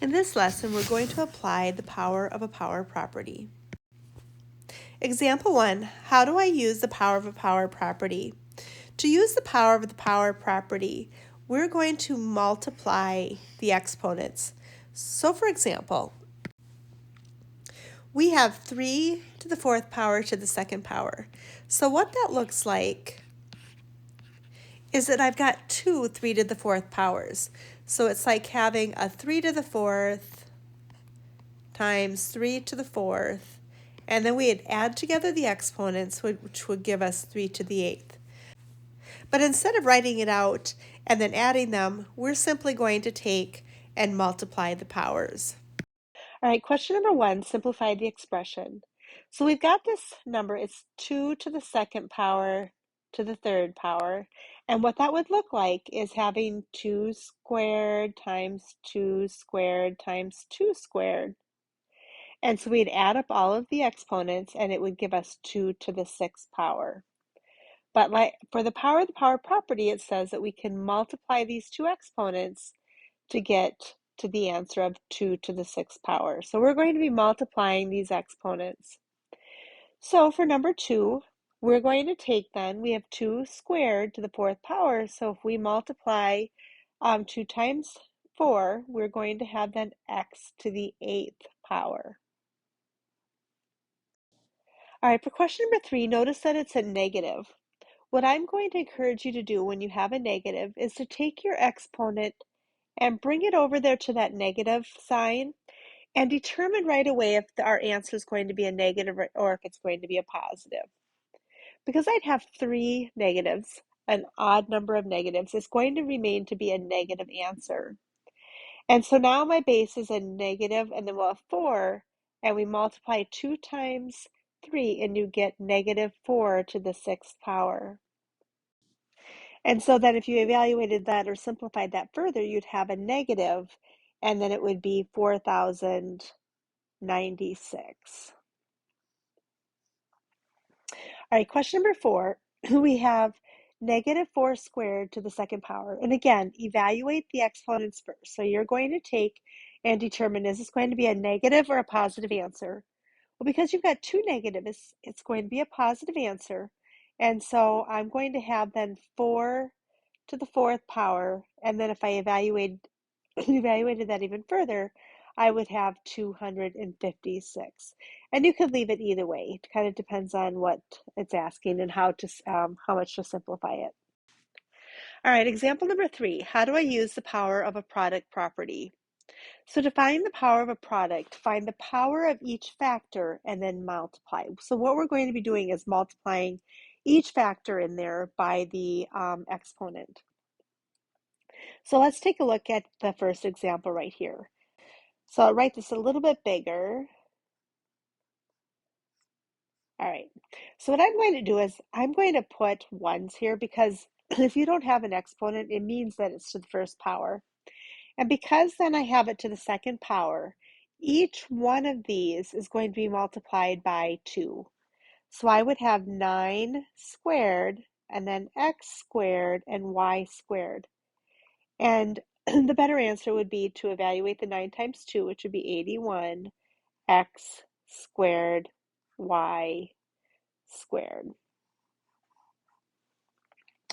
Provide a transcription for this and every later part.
In this lesson, we're going to apply the power of a power property. Example 1, how do I use the power of a power property? To use the power of the power property, we're going to multiply the exponents. So for example, we have 3 to the 4th power to the 2nd power. So what that looks like is that I've got two 3 to the 4th powers. So it's like having a 3 to the 4th times 3 to the 4th, and then we'd add together the exponents, which would give us 3 to the 8th. But instead of writing it out and then adding them, we're simply going to take and multiply the powers. All right, question number 1, simplify the expression. So we've got this number, it's 2 to the 2nd power to the 3rd power. And what that would look like is having 2 squared times 2 squared times 2 squared. And so we'd add up all of the exponents and it would give us 2 to the 6th power. But like for the power of the power property, it says that we can multiply these two exponents to get to the answer of 2 to the 6th power. So we're going to be multiplying these exponents. So for number 2, we're going to take then, we have 2 squared to the 4th power. So if we multiply 2 times 4, we're going to have then x to the 8th power. All right, for question number 3, notice that it's a negative. What I'm going to encourage you to do when you have a negative is to take your exponent and bring it over there to that negative sign and determine right away if our answer is going to be a negative or if it's going to be a positive. Because I'd have 3 negatives, an odd number of negatives, it's going to remain to be a negative answer. And so now my base is a negative, and then we'll have 4, and we multiply 2 times 3, and you get negative 4 to the 6th power. And so then if you evaluated that or simplified that further, you'd have a negative, and then it would be 4,096. All right, question number 4, we have negative 4 squared to the 2nd power. And again, evaluate the exponents first. So you're going to take and determine, is this going to be a negative or a positive answer? Well, because you've got 2 negatives, it's going to be a positive answer. And so I'm going to have then 4 to the 4th power. And then if I evaluated that even further, I would have 256. And you could leave it either way. It kind of depends on what it's asking and how much to simplify it. All right, example number 3. How do I use the power of a product property? So to find the power of a product, find the power of each factor and then multiply. So what we're going to be doing is multiplying each factor in there by the exponent. So let's take a look at the first example right here. So I'll write this a little bit bigger. All right, so what I'm going to do is I'm going to put ones here because if you don't have an exponent, it means that it's to the first power. And because then I have it to the 2nd power, each one of these is going to be multiplied by 2. So I would have 9 squared and then x squared and y squared. And the better answer would be to evaluate the 9 times 2, which would be 81, x squared, y squared.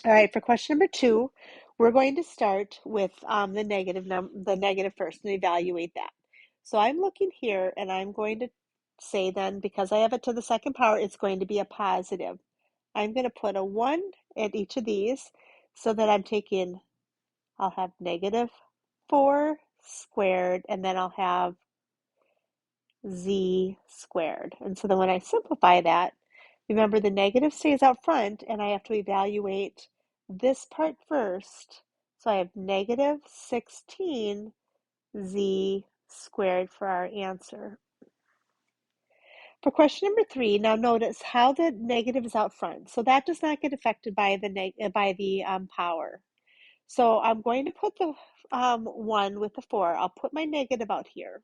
All right, for question number 2, we're going to start with the negative first and evaluate that. So I'm looking here and I'm going to say then, because I have it to the 2nd power, it's going to be a positive. I'm going to put a 1 at each of these so that I'll have negative 4 squared, and then I'll have z squared. And so then when I simplify that, remember the negative stays out front and I have to evaluate this part first. So I have negative 16 z squared for our answer. For question number 3, now notice how the negative is out front. So that does not get affected by the power. So I'm going to put the 1 with the 4. I'll put my negative out here.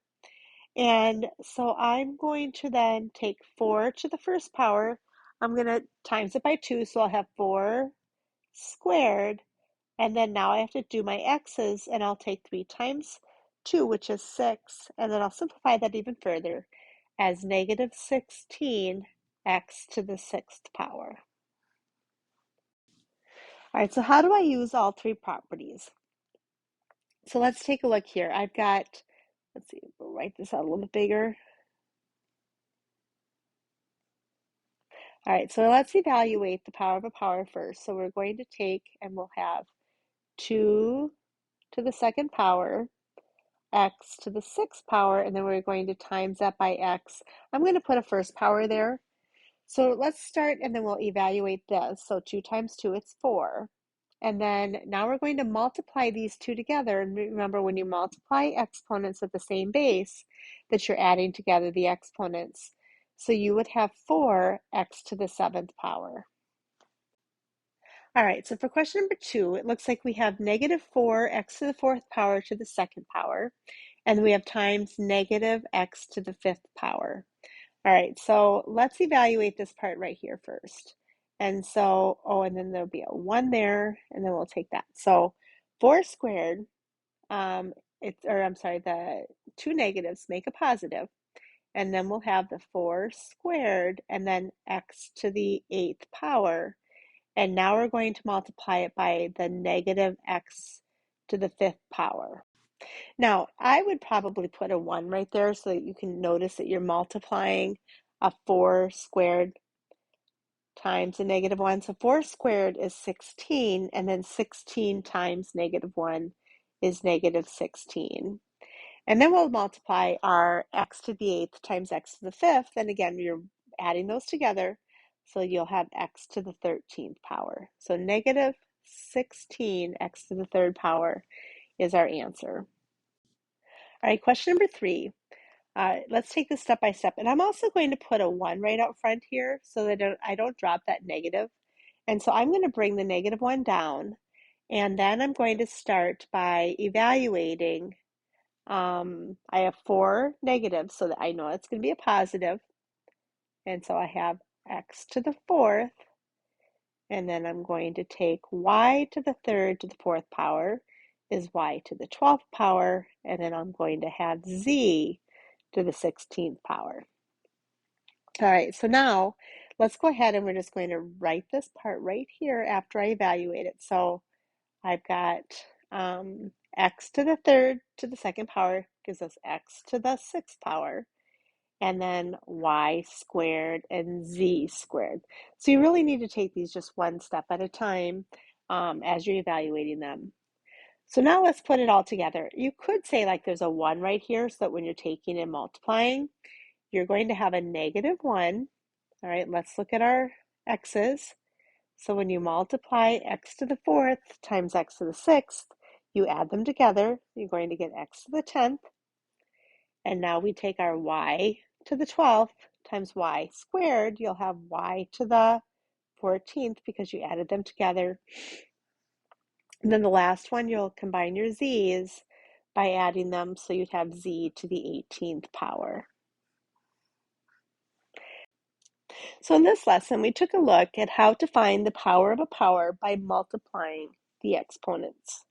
And so I'm going to then take 4 to the 1st power. I'm going to times it by 2, so I'll have 4 squared. And then now I have to do my x's, and I'll take 3 times 2, which is 6, and then I'll simplify that even further as negative 16 x to the 6th power. All right, so how do I use all three properties? So let's take a look here. I've got, let's see, we'll write this out a little bit bigger. All right, so let's evaluate the power of a power first. So we're going to take, and we'll have 2 to the 2nd power, x to the 6th power, and then we're going to times that by x. I'm going to put a first power there. So let's start, and then we'll evaluate this. So 2 times 2, it's 4. And then now we're going to multiply these two together. And remember, when you multiply exponents at the same base, that you're adding together the exponents. So you would have 4x to the 7th power. All right, so for question number 2, it looks like we have negative 4x to the 4th power to the 2nd power. And we have times negative x to the 5th power. All right, so let's evaluate this part right here first. And so, oh, and then there'll be a 1 there, and then we'll take that. So 4 squared, the 2 negatives make a positive, and then we'll have the 4 squared, and then x to the 8th power. And now we're going to multiply it by the negative x to the 5th power. Now, I would probably put a 1 right there so that you can notice that you're multiplying a 4 squared times a negative 1. So 4 squared is 16, and then 16 times negative 1 is negative 16. And then we'll multiply our x to the 8th times x to the 5th, and again, you're adding those together, so you'll have x to the 13th power. So negative 16 x to the 3rd power is our answer. All right, question number 3. Let's take this step by step. And I'm also going to put a 1 right out front here so that I don't drop that negative. And so I'm going to bring the negative 1 down. And then I'm going to start by evaluating. I have 4 negatives so that I know it's going to be a positive. And so I have x to the 4th. And then I'm going to take y to the 3rd to the 4th power is y to the 12th power. And then I'm going to have z to the 16th power. All right, so now let's go ahead and we're just going to write this part right here after I evaluate it. So I've got x to the 3rd to the 2nd power gives us x to the 6th power, and then y squared and z squared. So you really need to take these just one step at a time as you're evaluating them. So now let's put it all together. You could say like there's a 1 right here so that when you're taking and multiplying, you're going to have a negative 1. All right, let's look at our x's. So when you multiply x to the 4th times x to the 6th, you add them together. You're going to get x to the 10th. And now we take our y to the 12th times y squared. You'll have y to the 14th because you added them together. And then the last one, you'll combine your z's by adding them, so you'd have z to the 18th power. So in this lesson, we took a look at how to find the power of a power by multiplying the exponents.